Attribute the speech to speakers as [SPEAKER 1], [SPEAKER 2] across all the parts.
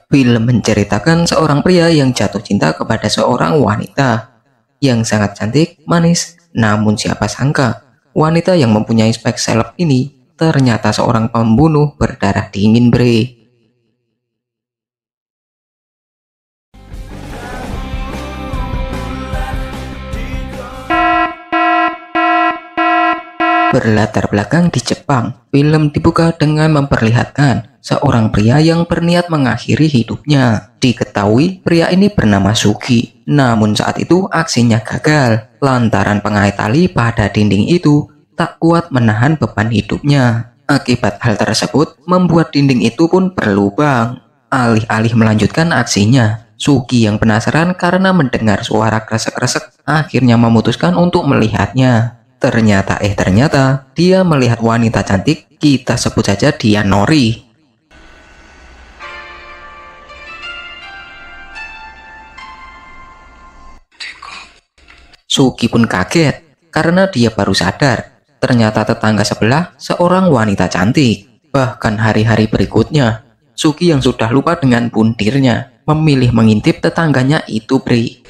[SPEAKER 1] Film menceritakan seorang pria yang jatuh cinta kepada seorang wanita yang sangat cantik, manis, namun siapa sangka wanita yang mempunyai spek seleb ini ternyata seorang pembunuh berdarah dingin, bre. Berlatar belakang di Jepang, film dibuka dengan memperlihatkan seorang pria yang berniat mengakhiri hidupnya. Diketahui pria ini bernama Sugi, namun saat itu aksinya gagal lantaran pengait tali pada dinding itu tak kuat menahan beban hidupnya. Akibat hal tersebut membuat dinding itu pun berlubang. Alih-alih melanjutkan aksinya, Sugi yang penasaran karena mendengar suara kresek-kresek akhirnya memutuskan untuk melihatnya. Ternyata dia melihat wanita cantik, kita sebut saja dia Nori. Sugi pun kaget karena dia baru sadar ternyata tetangga sebelah seorang wanita cantik. Bahkan hari-hari berikutnya, Sugi yang sudah lupa dengan puntirnya memilih mengintip tetangganya itu, bre.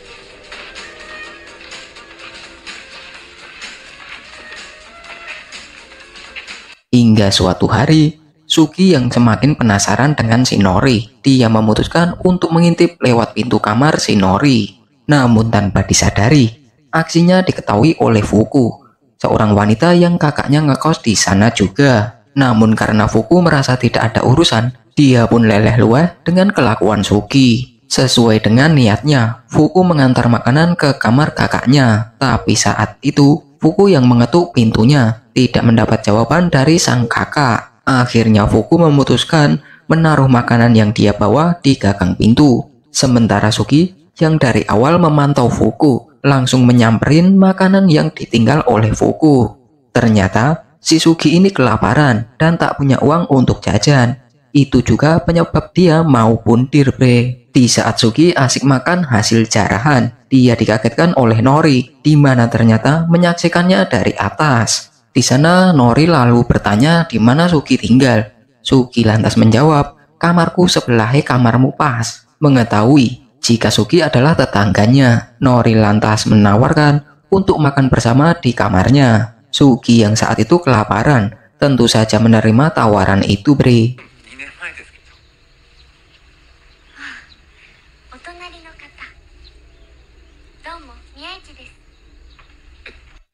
[SPEAKER 1] Hingga suatu hari, Sugi yang semakin penasaran dengan si Nori, dia memutuskan untuk mengintip lewat pintu kamar si Nori. Namun tanpa disadari, aksinya diketahui oleh Fuku, seorang wanita yang kakaknya ngekos di sana juga. Namun karena Fuku merasa tidak ada urusan, dia pun leleh lueh dengan kelakuan Sugi. Sesuai dengan niatnya, Fuku mengantar makanan ke kamar kakaknya. Tapi saat itu, Fuku yang mengetuk pintunya tidak mendapat jawaban dari sang kakak. Akhirnya Fuku memutuskan menaruh makanan yang dia bawa di gagang pintu. Sementara Sugi yang dari awal memantau Fuku langsung menyamperin makanan yang ditinggal oleh Fuku. Ternyata si Sugi ini kelaparan dan tak punya uang untuk jajan. Itu juga penyebab dia mau puntir, bre. Di saat Sugi asik makan hasil jarahan, dia dikagetkan oleh Nori, di mana ternyata menyaksikannya dari atas. Di sana Nori lalu bertanya di mana Sugi tinggal. Sugi lantas menjawab, kamarku sebelahnya kamarmu pas. Mengetahui jika Sugi adalah tetangganya, Nori lantas menawarkan untuk makan bersama di kamarnya. Sugi yang saat itu kelaparan tentu saja menerima tawaran itu, bre.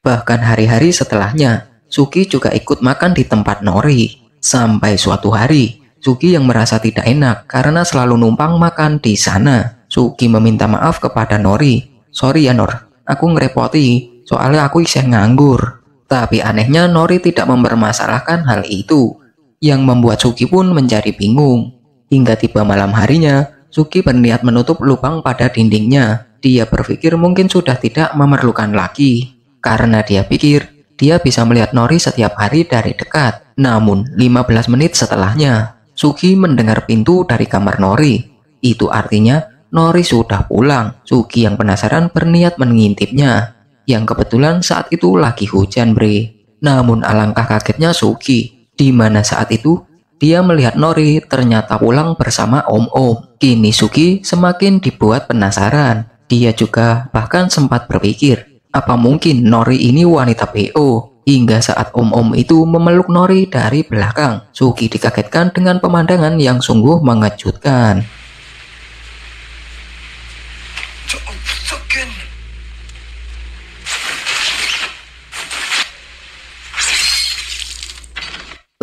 [SPEAKER 1] Bahkan hari-hari setelahnya, Sugi juga ikut makan di tempat Nori. Sampai suatu hari, Sugi yang merasa tidak enak karena selalu numpang makan di sana. Sugi meminta maaf kepada Nori. Sorry ya Nor, aku ngerepoti, soalnya aku iseng nganggur. Tapi anehnya Nori tidak mempermasalahkan hal itu, yang membuat Sugi pun menjadi bingung. Hingga tiba malam harinya, Sugi berniat menutup lubang pada dindingnya. Dia berpikir mungkin sudah tidak memerlukan lagi, karena dia pikir dia bisa melihat Nori setiap hari dari dekat. Namun 15 menit setelahnya, Sugi mendengar pintu dari kamar Nori. Itu artinya Nori sudah pulang. Sugi yang penasaran berniat mengintipnya, yang kebetulan saat itu lagi hujan, bre. Namun alangkah kagetnya Sugi, di mana saat itu dia melihat Nori ternyata pulang bersama Om-Om. Kini Sugi semakin dibuat penasaran. Dia juga bahkan sempat berpikir, apa mungkin Nori ini wanita PO? Hingga saat Om-Om itu memeluk Nori dari belakang, Sugi dikagetkan dengan pemandangan yang sungguh mengejutkan.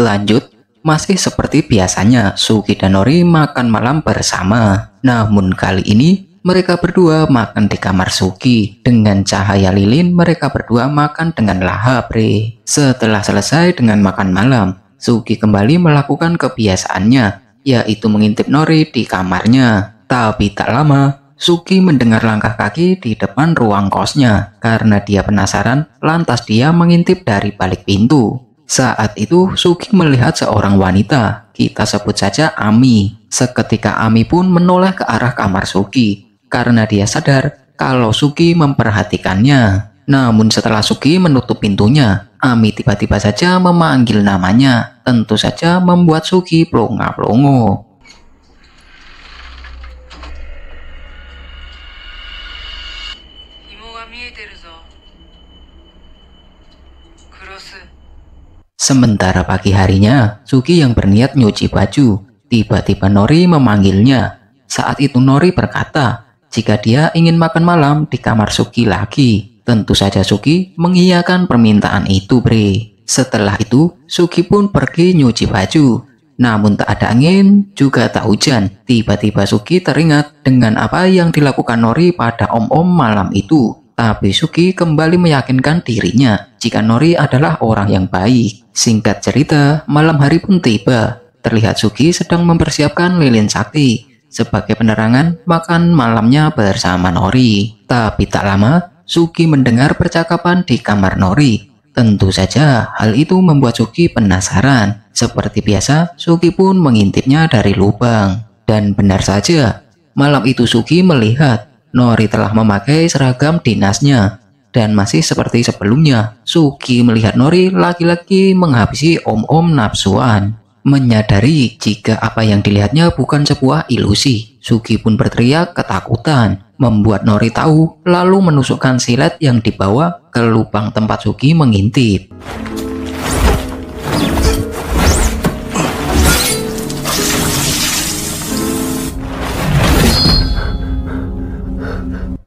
[SPEAKER 1] Lanjut, masih seperti biasanya, Sugi dan Nori makan malam bersama. Namun kali ini mereka berdua makan di kamar Sugi. Dengan cahaya lilin mereka berdua makan dengan lahap, bre. Setelah selesai dengan makan malam, Sugi kembali melakukan kebiasaannya, yaitu mengintip Nori di kamarnya. Tapi tak lama, Sugi mendengar langkah kaki di depan ruang kosnya. Karena dia penasaran, lantas dia mengintip dari balik pintu. Saat itu Sugi melihat seorang wanita, kita sebut saja Ami. Seketika Ami pun menoleh ke arah kamar Sugi, karena dia sadar kalau Sugi memperhatikannya. Namun setelah Sugi menutup pintunya, Ami tiba-tiba saja memanggil namanya. Tentu saja membuat Sugi plonga-plongo. Sementara pagi harinya, Suki yang berniat nyuci baju. Tiba-tiba Nori memanggilnya. Saat itu Nori berkata, jika dia ingin makan malam di kamar Suki lagi. Tentu saja Suki mengiyakan permintaan itu, bre. Setelah itu, Suki pun pergi nyuci baju. Namun tak ada angin, juga tak hujan. Tiba-tiba Suki teringat dengan apa yang dilakukan Nori pada om-om malam itu. Tapi Suki kembali meyakinkan dirinya jika Nori adalah orang yang baik. Singkat cerita, malam hari pun tiba. Terlihat Suki sedang mempersiapkan lilin sakti sebagai penerangan makan malamnya bersama Nori. Tapi tak lama, Suki mendengar percakapan di kamar Nori. Tentu saja hal itu membuat Suki penasaran. Seperti biasa, Suki pun mengintipnya dari lubang. Dan benar saja, malam itu Suki melihat Nori telah memakai seragam dinasnya. Dan masih seperti sebelumnya, Suki melihat Nori lagi-lagi menghabisi om-om nafsuan. Menyadari jika apa yang dilihatnya bukan sebuah ilusi, Suki pun berteriak ketakutan. Membuat Nori tahu, lalu menusukkan silet yang dibawa ke lubang tempat Suki mengintip.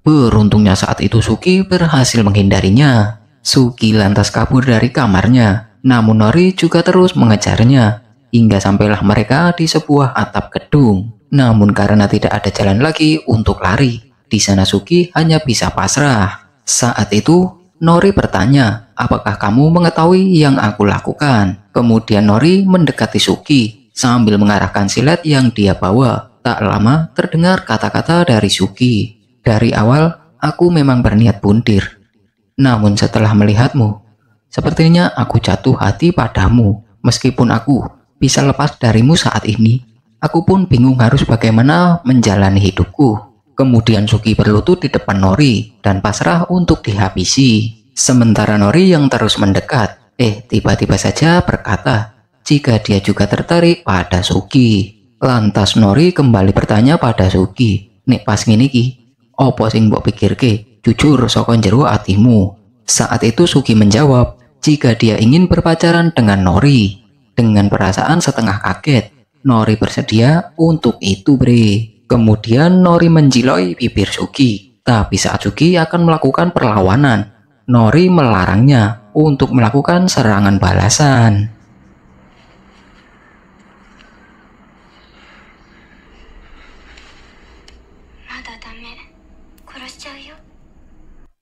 [SPEAKER 1] Beruntungnya saat itu Suki berhasil menghindarinya. Suki lantas kabur dari kamarnya, namun Nori juga terus mengejarnya, hingga sampailah mereka di sebuah atap gedung. Namun karena tidak ada jalan lagi untuk lari, di sana Suki hanya bisa pasrah. Saat itu Nori bertanya, apakah kamu mengetahui yang aku lakukan? Kemudian Nori mendekati Suki sambil mengarahkan silet yang dia bawa. Tak lama terdengar kata-kata dari Suki. Dari awal, aku memang berniat bundir. Namun setelah melihatmu, sepertinya aku jatuh hati padamu. Meskipun aku bisa lepas darimu saat ini, aku pun bingung harus bagaimana menjalani hidupku. Kemudian Suki berlutut di depan Nori dan pasrah untuk dihabisi. Sementara Nori yang terus mendekat, tiba-tiba saja berkata, jika dia juga tertarik pada Suki. Lantas Nori kembali bertanya pada Suki, nek pas ngene iki, opo sing mbok pikirke, jujur saka jero atimu. Saat itu Suki menjawab, jika dia ingin berpacaran dengan Nori. Dengan perasaan setengah kaget, Nori bersedia untuk itu, bre. Kemudian Nori menjiloi bibir Suki. Tapi saat Suki akan melakukan perlawanan, Nori melarangnya untuk melakukan serangan balasan.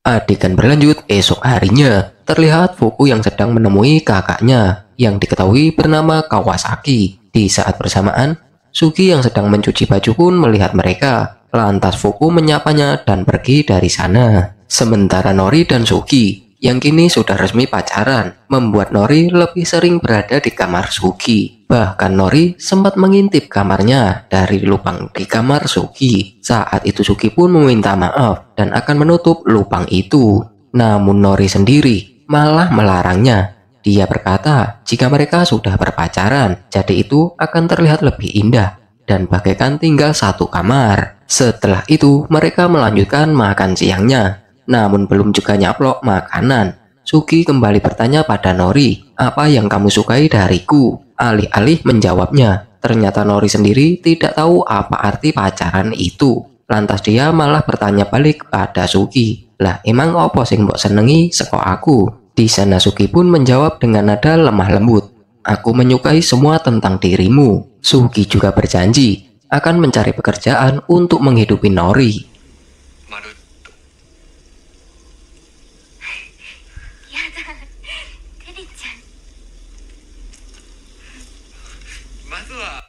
[SPEAKER 1] Adegan berlanjut esok harinya. Terlihat Fuku yang sedang menemui kakaknya yang diketahui bernama Kawasaki. Di saat bersamaan, Suki yang sedang mencuci baju pun melihat mereka. Lantas Fuku menyapanya dan pergi dari sana. Sementara Nori dan Suki yang kini sudah resmi pacaran, membuat Nori lebih sering berada di kamar Suki. Bahkan Nori sempat mengintip kamarnya dari lubang di kamar Suki. Saat itu Suki pun meminta maaf dan akan menutup lubang itu. Namun Nori sendiri malah melarangnya. Dia berkata jika mereka sudah berpacaran, jadi itu akan terlihat lebih indah dan bagaikan tinggal satu kamar. Setelah itu mereka melanjutkan makan siangnya. Namun belum juga nyaplok makanan, Suki kembali bertanya pada Nori, apa yang kamu sukai dariku? Alih-alih menjawabnya, ternyata Nori sendiri tidak tahu apa arti pacaran itu. Lantas dia malah bertanya balik pada Suki, lah emang apa sing mbok senengi seko aku? Di sana Suki pun menjawab dengan nada lemah lembut, aku menyukai semua tentang dirimu. Suki juga berjanji akan mencari pekerjaan untuk menghidupi Nori.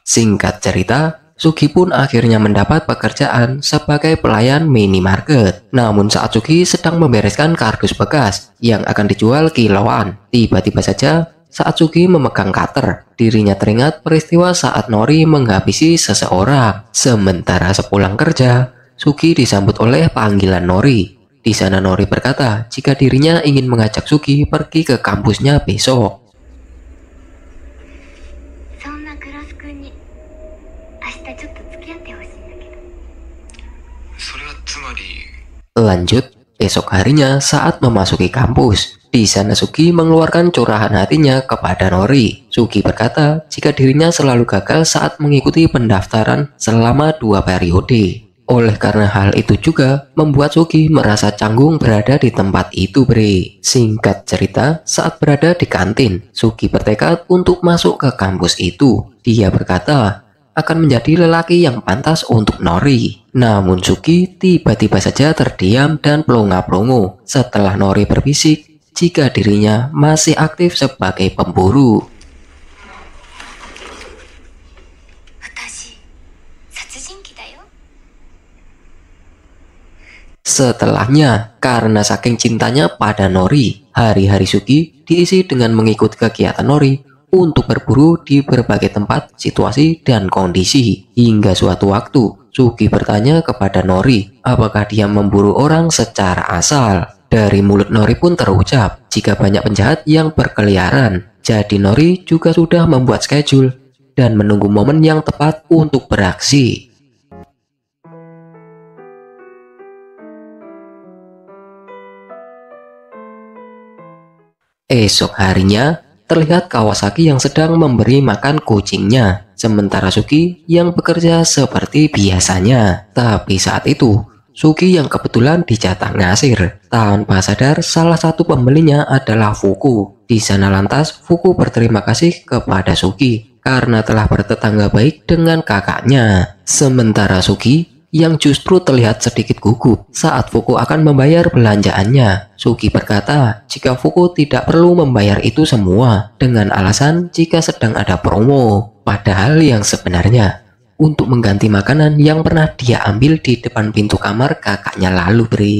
[SPEAKER 1] Singkat cerita, Suki pun akhirnya mendapat pekerjaan sebagai pelayan minimarket. Namun saat Suki sedang membereskan kardus bekas yang akan dijual kiloan, tiba-tiba saja saat Suki memegang cutter, dirinya teringat peristiwa saat Nori menghabisi seseorang. Sementara sepulang kerja, Suki disambut oleh panggilan Nori. Di sana Nori berkata jika dirinya ingin mengajak Suki pergi ke kampusnya besok. Lanjut, esok harinya saat memasuki kampus, Di sana Sugi mengeluarkan curahan hatinya kepada Nori. Sugi berkata jika dirinya selalu gagal saat mengikuti pendaftaran selama 2 periode. Oleh karena hal itu juga membuat Sugi merasa canggung berada di tempat itu, Bre. Singkat cerita, saat berada di kantin, Sugi bertekad untuk masuk ke kampus itu. Dia berkata akan menjadi lelaki yang pantas untuk Nori. Namun Sugi tiba-tiba saja terdiam dan pelongo-pelongo setelah Nori berbisik jika dirinya masih aktif sebagai pemburu. Setelahnya, karena saking cintanya pada Nori, hari-hari Sugi diisi dengan mengikuti kegiatan Nori untuk berburu di berbagai tempat, situasi, dan kondisi. Hingga suatu waktu, Sugi bertanya kepada Nori apakah dia memburu orang secara asal. Dari mulut Nori pun terucap jika banyak penjahat yang berkeliaran. Jadi Nori juga sudah membuat schedule dan menunggu momen yang tepat untuk beraksi. Esok harinya, terlihat Kawasaki yang sedang memberi makan kucingnya, sementara Sugi yang bekerja seperti biasanya. Tapi saat itu, Sugi yang kebetulan dijatah ngasir. Tanpa sadar, salah satu pembelinya adalah Fuku. Di sana lantas, Fuku berterima kasih kepada Sugi karena telah bertetangga baik dengan kakaknya. Sementara Sugi yang justru terlihat sedikit gugup saat Fuku akan membayar belanjaannya. Sugi berkata jika Fuku tidak perlu membayar itu semua dengan alasan jika sedang ada promo. Padahal yang sebenarnya untuk mengganti makanan yang pernah dia ambil di depan pintu kamar kakaknya lalu, Bre.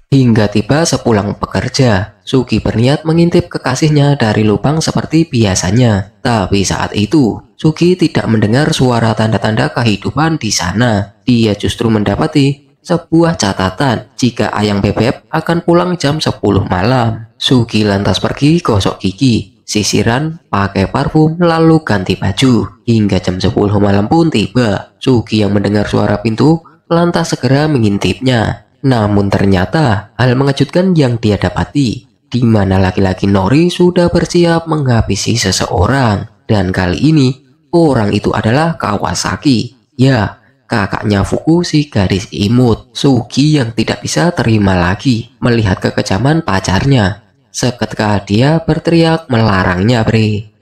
[SPEAKER 1] Hingga tiba sepulang bekerja, Sugi berniat mengintip kekasihnya dari lubang seperti biasanya. Tapi saat itu, Sugi tidak mendengar suara tanda-tanda kehidupan di sana. Dia justru mendapati sebuah catatan jika Ayang Bebek akan pulang jam 10 malam. Sugi lantas pergi gosok gigi, sisiran, pakai parfum, lalu ganti baju. Hingga jam 10 malam pun tiba. Sugi yang mendengar suara pintu lantas segera mengintipnya. Namun ternyata hal mengejutkan yang dia dapati, di mana laki-laki Nori sudah bersiap menghabisi seseorang. Dan kali ini orang itu adalah Kawasaki. Ya, kakaknya Fuku si gadis imut. Sugi yang tidak bisa terima lagi melihat kekejaman pacarnya. Seketika dia berteriak melarangnya, Bre.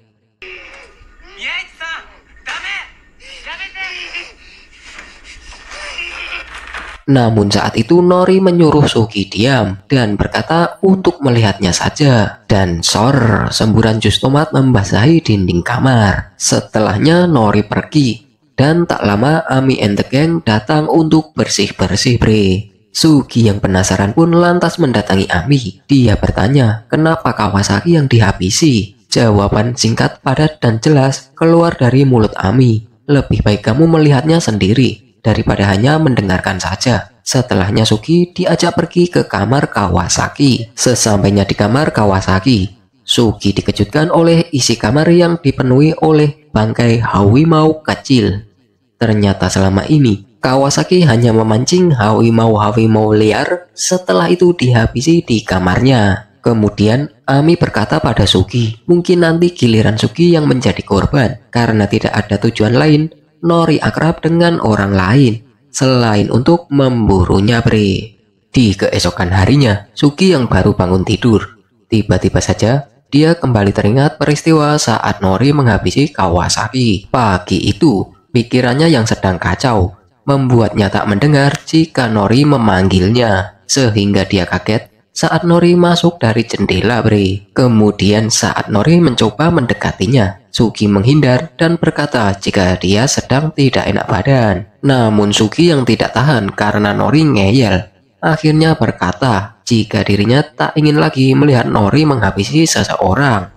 [SPEAKER 1] Namun saat itu Nori menyuruh Sugi diam dan berkata untuk melihatnya saja. Dan sor, semburan jus tomat membasahi dinding kamar. Setelahnya Nori pergi. Dan tak lama Ami and the Gang datang untuk bersih-bersih, Bre. Sugi yang penasaran pun lantas mendatangi Ami. Dia bertanya kenapa Kawasaki yang dihabisi. Jawaban singkat, padat, dan jelas keluar dari mulut Ami. Lebih baik kamu melihatnya sendiri daripada hanya mendengarkan saja. Setelahnya Sugi diajak pergi ke kamar Kawasaki. Sesampainya di kamar Kawasaki, Sugi dikejutkan oleh isi kamar yang dipenuhi oleh bangkai hawimau kecil. Ternyata selama ini Kawasaki hanya memancing hawimau-hawimau liar, setelah itu dihabisi di kamarnya. Kemudian Ami berkata pada Sugi, mungkin nanti giliran Sugi yang menjadi korban karena tidak ada tujuan lain Nori akrab dengan orang lain selain untuk memburunya, Bre. Di keesokan harinya, Sugi yang baru bangun tidur, tiba-tiba saja dia kembali teringat peristiwa saat Nori menghabisi Kawasaki. Pagi itu, pikirannya yang sedang kacau membuatnya tak mendengar jika Nori memanggilnya, sehingga dia kaget saat Nori masuk dari jendela, Bre. Kemudian saat Nori mencoba mendekatinya, Sugi menghindar dan berkata jika dia sedang tidak enak badan. Namun Sugi yang tidak tahan karena Nori ngeyel, akhirnya berkata jika dirinya tak ingin lagi melihat Nori menghabisi seseorang.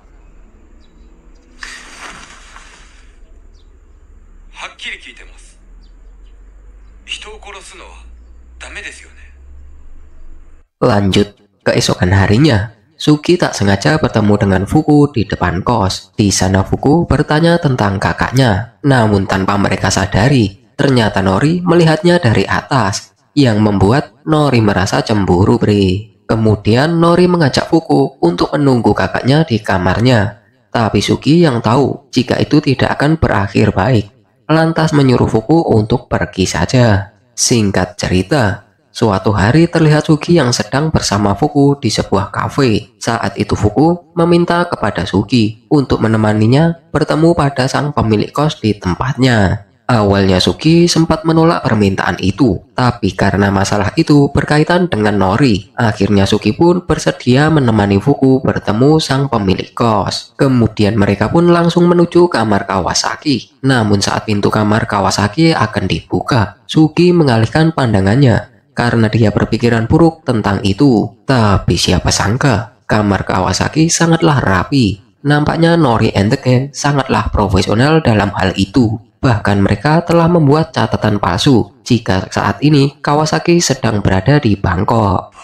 [SPEAKER 1] Lanjut, keesokan harinya, Suki tak sengaja bertemu dengan Fuku di depan kos. Di sana Fuku bertanya tentang kakaknya. Namun tanpa mereka sadari, ternyata Nori melihatnya dari atas, yang membuat Nori merasa cemburu, bre. Kemudian Nori mengajak Fuku untuk menunggu kakaknya di kamarnya. Tapi Suki yang tahu jika itu tidak akan berakhir baik, lantas menyuruh Fuku untuk pergi saja. Singkat cerita, suatu hari terlihat Suki yang sedang bersama Fuku di sebuah kafe. Saat itu Fuku meminta kepada Suki untuk menemaninya bertemu pada sang pemilik kos di tempatnya. Awalnya Suki sempat menolak permintaan itu, tapi karena masalah itu berkaitan dengan Nori, akhirnya Suki pun bersedia menemani Fuku bertemu sang pemilik kos. Kemudian mereka pun langsung menuju kamar Kawasaki. Namun saat pintu kamar Kawasaki akan dibuka, Suki mengalihkan pandangannya karena dia berpikiran buruk tentang itu. Tapi siapa sangka, kamar Kawasaki sangatlah rapi. Nampaknya Nori and the gang sangatlah profesional dalam hal itu. Bahkan mereka telah membuat catatan palsu jika saat ini Kawasaki sedang berada di Bangkok.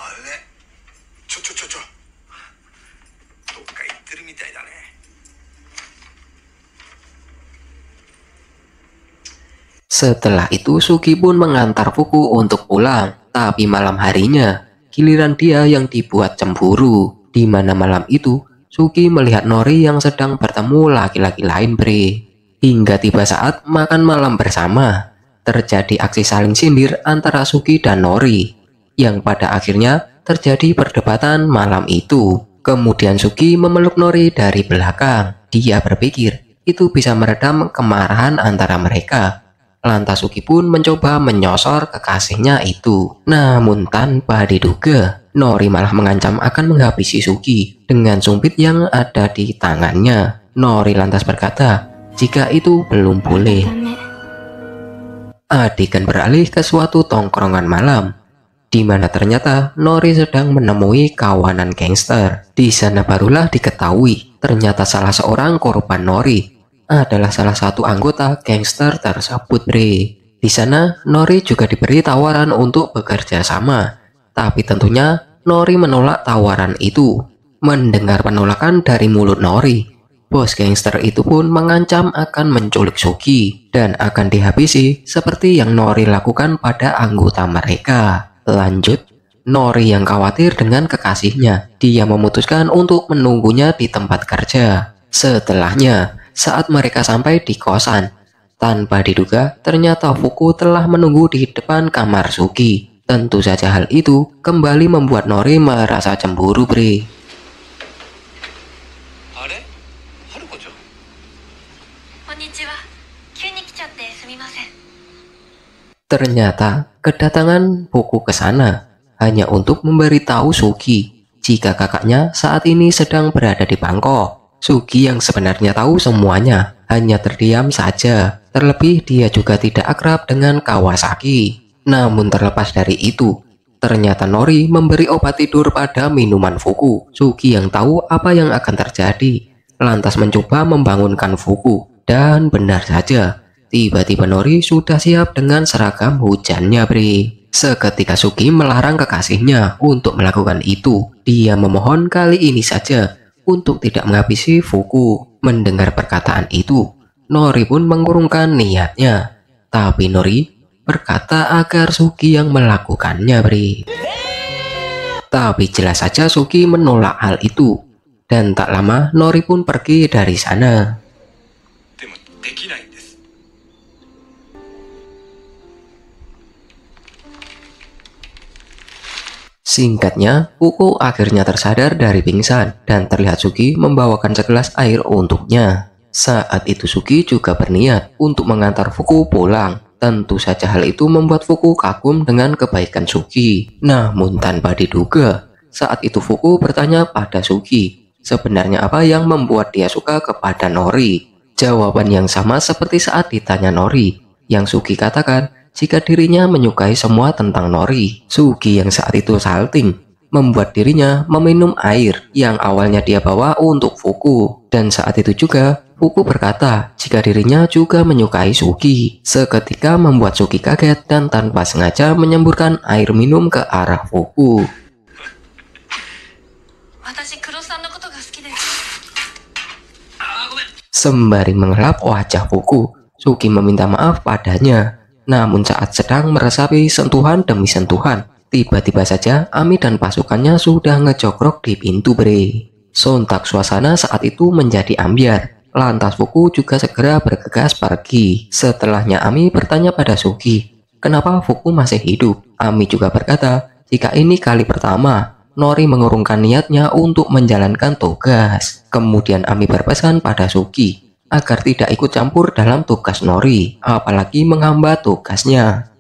[SPEAKER 1] Setelah itu Suki pun mengantar Fuku untuk pulang. Tapi malam harinya, giliran dia yang dibuat cemburu. Di mana malam itu, Suki melihat Nori yang sedang bertemu laki-laki lain, bre. Hingga tiba saat makan malam bersama, terjadi aksi saling sindir antara Suki dan Nori, yang pada akhirnya terjadi perdebatan malam itu. Kemudian Suki memeluk Nori dari belakang. Dia berpikir itu bisa meredam kemarahan antara mereka. Lantas Suki pun mencoba menyosor kekasihnya itu. Namun tanpa diduga, Nori malah mengancam akan menghabisi Suki dengan sumpit yang ada di tangannya. Nori lantas berkata, jika itu belum boleh. Adegan beralih ke suatu tongkrongan malam, di mana ternyata Nori sedang menemui kawanan gangster. Di sana barulah diketahui ternyata salah seorang korban Nori adalah salah satu anggota gangster tersebut, bre. Di sana Nori juga diberi tawaran untuk bekerja sama, tapi tentunya Nori menolak tawaran itu. Mendengar penolakan dari mulut Nori, bos gangster itu pun mengancam akan menculik Suki dan akan dihabisi seperti yang Nori lakukan pada anggota mereka. Lanjut, Nori yang khawatir dengan kekasihnya, dia memutuskan untuk menunggunya di tempat kerja. Setelahnya, saat mereka sampai di kosan, tanpa diduga ternyata Fuku telah menunggu di depan kamar Suki. Tentu saja hal itu kembali membuat Nori merasa cemburu, bre. Ternyata kedatangan Fuku ke sana hanya untuk memberitahu Suki jika kakaknya saat ini sedang berada di Bangkok. Suki yang sebenarnya tahu semuanya hanya terdiam saja. Terlebih dia juga tidak akrab dengan Kawasaki. Namun terlepas dari itu, ternyata Nori memberi obat tidur pada minuman Fuku. Suki yang tahu apa yang akan terjadi lantas mencoba membangunkan Fuku. Dan benar saja, tiba-tiba Nori sudah siap dengan seragam hujannya, bre. Seketika Suki melarang kekasihnya untuk melakukan itu. Dia memohon kali ini saja untuk tidak menghabisi Fuku. Mendengar perkataan itu, Nori pun mengurungkan niatnya. Tapi Nori berkata agar Suki yang melakukannya, bre. Tapi jelas saja Suki menolak hal itu. Dan tak lama Nori pun pergi dari sana. Singkatnya, Fuku akhirnya tersadar dari pingsan dan terlihat Suki membawakan segelas air untuknya. Saat itu Suki juga berniat untuk mengantar Fuku pulang. Tentu saja hal itu membuat Fuku kagum dengan kebaikan Suki. Namun tanpa diduga, saat itu Fuku bertanya pada Suki, sebenarnya apa yang membuat dia suka kepada Nori? Jawaban yang sama seperti saat ditanya Nori, yang Suki katakan jika dirinya menyukai semua tentang Nori. Suki yang saat itu salting membuat dirinya meminum air yang awalnya dia bawa untuk Fuku. Dan saat itu juga Fuku berkata jika dirinya juga menyukai Suki. Seketika membuat Suki kaget dan tanpa sengaja menyemburkan air minum ke arah Fuku. Sembari mengelap wajah Fuku, Suki meminta maaf padanya. Namun saat sedang meresapi sentuhan demi sentuhan, tiba-tiba saja Ami dan pasukannya sudah ngejogrok di pintu bre. Sontak suasana saat itu menjadi ambyar. Lantas Fuku juga segera bergegas pergi. Setelahnya Ami bertanya pada Suki, kenapa Fuku masih hidup? Ami juga berkata, jika ini kali pertama Nori mengurungkan niatnya untuk menjalankan tugas. Kemudian Ami berpesan pada Suki agar tidak ikut campur dalam tugas Nori, apalagi menghambat tugasnya.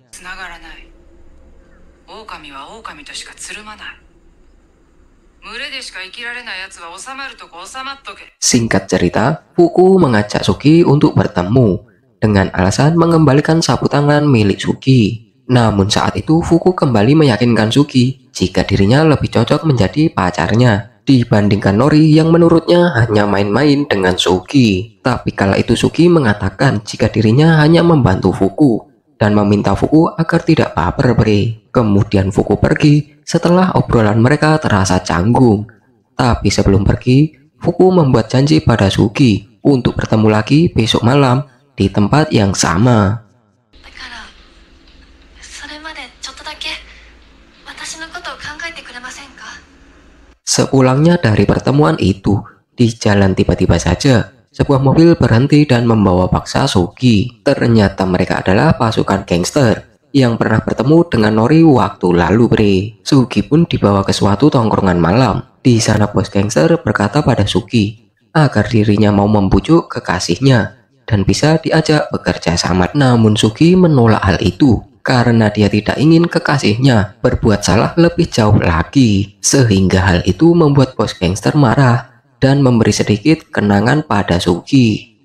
[SPEAKER 1] Singkat cerita, Fuku mengajak Suki untuk bertemu dengan alasan mengembalikan sapu tangan milik Suki. Namun saat itu Fuku kembali meyakinkan Suki jika dirinya lebih cocok menjadi pacarnya dibandingkan Nori yang menurutnya hanya main-main dengan Suki. Tapi kala itu Suki mengatakan jika dirinya hanya membantu Fuku dan meminta Fuku agar tidak baper bre. Kemudian Fuku pergi setelah obrolan mereka terasa canggung. Tapi sebelum pergi, Fuku membuat janji pada Suki untuk bertemu lagi besok malam di tempat yang sama. Sepulangnya dari pertemuan itu, di jalan tiba-tiba saja sebuah mobil berhenti dan membawa paksa Suki. Ternyata mereka adalah pasukan gangster yang pernah bertemu dengan Nori waktu lalu bre. Suki pun dibawa ke suatu tongkrongan malam. Di sana bos gangster berkata pada Suki agar dirinya mau membujuk kekasihnya dan bisa diajak bekerja sama. Namun Suki menolak hal itu karena dia tidak ingin kekasihnya berbuat salah lebih jauh lagi. Sehingga hal itu membuat bos gangster marah dan memberi sedikit kenangan pada Suki.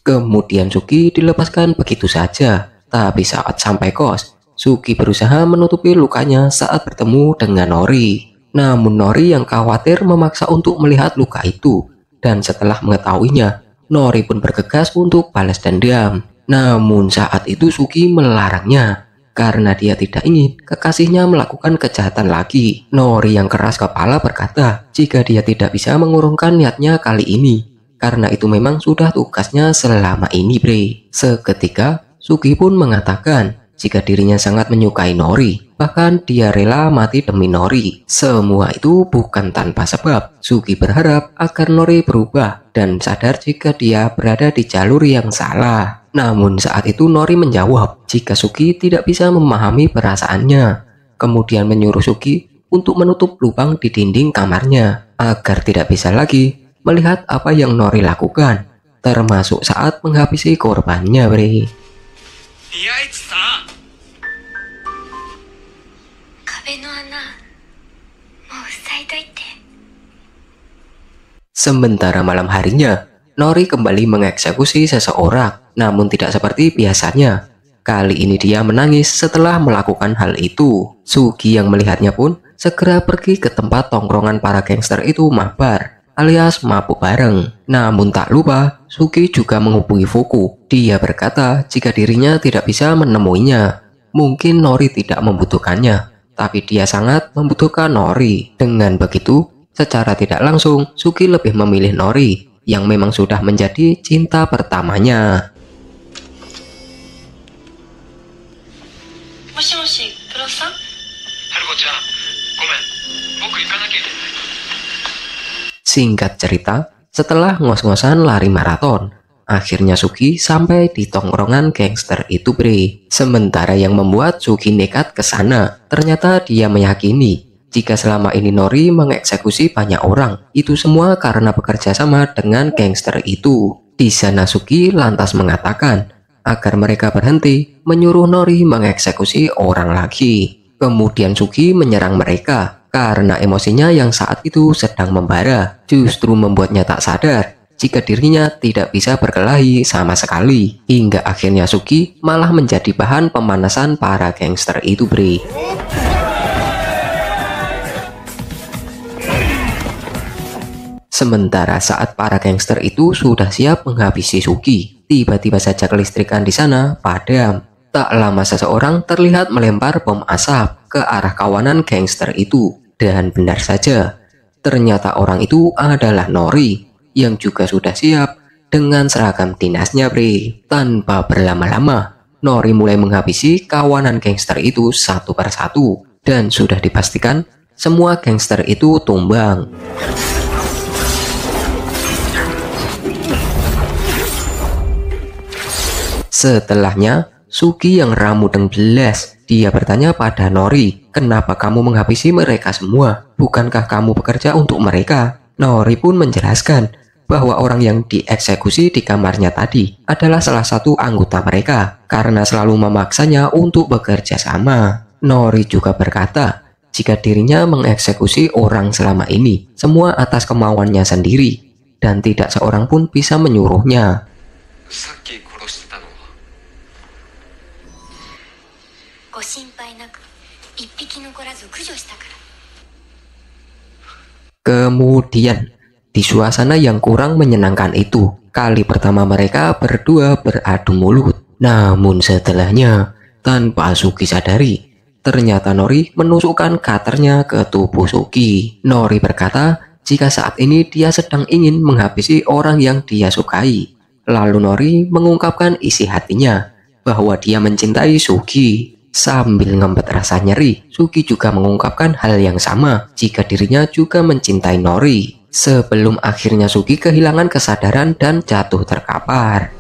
[SPEAKER 1] Kemudian Suki dilepaskan begitu saja. Tapi saat sampai kos, Suki berusaha menutupi lukanya saat bertemu dengan Nori. Namun Nori yang khawatir memaksa untuk melihat luka itu. Dan setelah mengetahuinya, Nori pun bergegas untuk balas dendam. Namun saat itu Suki melarangnya karena dia tidak ingin kekasihnya melakukan kejahatan lagi. Nori yang keras kepala berkata jika dia tidak bisa mengurungkan niatnya kali ini karena itu memang sudah tugasnya selama ini bre. Seketika Suki pun mengatakan jika dirinya sangat menyukai Nori, bahkan dia rela mati demi Nori. Semua itu bukan tanpa sebab. Suki berharap agar Nori berubah dan sadar jika dia berada di jalur yang salah. Namun saat itu Nori menjawab jika Suki tidak bisa memahami perasaannya. Kemudian menyuruh Suki untuk menutup lubang di dinding kamarnya agar tidak bisa lagi melihat apa yang Nori lakukan, termasuk saat menghabisi korbannya bre. Sementara malam harinya, Nori kembali mengeksekusi seseorang, namun tidak seperti biasanya. Kali ini dia menangis setelah melakukan hal itu. Suki yang melihatnya pun segera pergi ke tempat tongkrongan para gangster itu mabar, alias mabuk bareng. Namun tak lupa, Suki juga menghubungi Fuku. Dia berkata jika dirinya tidak bisa menemuinya. Mungkin Nori tidak membutuhkannya, tapi dia sangat membutuhkan Nori. Dengan begitu, secara tidak langsung, Suki lebih memilih Nori yang memang sudah menjadi cinta pertamanya. Singkat cerita, setelah ngos-ngosan lari maraton, akhirnya Suki sampai di tongkrongan gangster itu bre. Sementara yang membuat Suki nekat ke sana, ternyata dia meyakini jika selama ini Nori mengeksekusi banyak orang, itu semua karena bekerja sama dengan gangster itu. Di sana Suki lantas mengatakan agar mereka berhenti menyuruh Nori mengeksekusi orang lagi. Kemudian Suki menyerang mereka karena emosinya yang saat itu sedang membara justru membuatnya tak sadar jika dirinya tidak bisa berkelahi sama sekali. Hingga akhirnya Suki malah menjadi bahan pemanasan para gangster itu bre. Sementara saat para gangster itu sudah siap menghabisi Suki, tiba-tiba saja kelistrikan di sana padam. Tak lama seseorang terlihat melempar bom asap ke arah kawanan gangster itu. Dan benar saja, ternyata orang itu adalah Nori yang juga sudah siap dengan seragam dinasnya, bre. Tanpa berlama-lama, Nori mulai menghabisi kawanan gangster itu satu persatu. Dan sudah dipastikan semua gangster itu tumbang. Setelahnya, Sugi yang ramu dan belas, dia bertanya pada Nori, kenapa kamu menghabisi mereka semua? Bukankah kamu bekerja untuk mereka? Nori pun menjelaskan bahwa orang yang dieksekusi di kamarnya tadi adalah salah satu anggota mereka karena selalu memaksanya untuk bekerja sama. Nori juga berkata, jika dirinya mengeksekusi orang selama ini, semua atas kemauannya sendiri dan tidak seorang pun bisa menyuruhnya. Kemudian, di suasana yang kurang menyenangkan itu, kali pertama mereka berdua beradu mulut. Namun setelahnya, tanpa Sugi sadari, ternyata Nori menusukkan cutter-nya ke tubuh Sugi. Nori berkata, jika saat ini dia sedang ingin menghabisi orang yang dia sukai. Lalu Nori mengungkapkan isi hatinya, bahwa dia mencintai Sugi. Sambil ngempet rasa nyeri, Sugi juga mengungkapkan hal yang sama jika dirinya juga mencintai Nori. Sebelum akhirnya Sugi kehilangan kesadaran dan jatuh terkapar.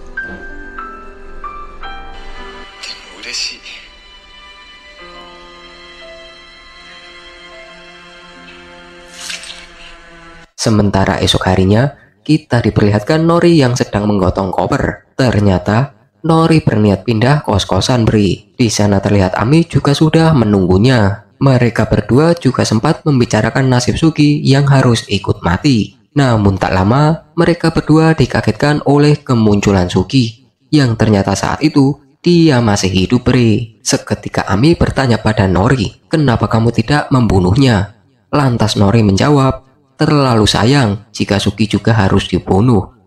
[SPEAKER 1] Sementara esok harinya, kita diperlihatkan Nori yang sedang menggotong koper. Ternyata Nori berniat pindah kos-kosan, Bri. Di sana terlihat Ami juga sudah menunggunya. Mereka berdua juga sempat membicarakan nasib Sugi yang harus ikut mati. Namun tak lama, mereka berdua dikagetkan oleh kemunculan Sugi, yang ternyata saat itu dia masih hidup, Bri. Seketika Ami bertanya pada Nori, kenapa kamu tidak membunuhnya? Lantas Nori menjawab, terlalu sayang jika Sugi juga harus dibunuh.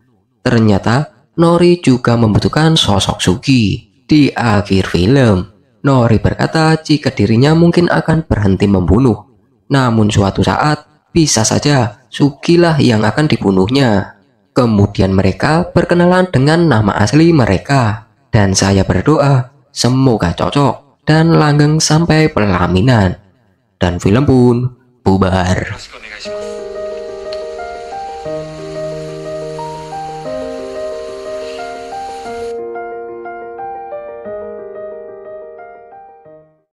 [SPEAKER 1] Ternyata Nori juga membutuhkan sosok Sugi. Di akhir film, Nori berkata jika dirinya mungkin akan berhenti membunuh. Namun suatu saat, bisa saja Sugi lah yang akan dibunuhnya. Kemudian mereka berkenalan dengan nama asli mereka. Dan saya berdoa, semoga cocok dan langgeng sampai pelaminan. Dan film pun bubar.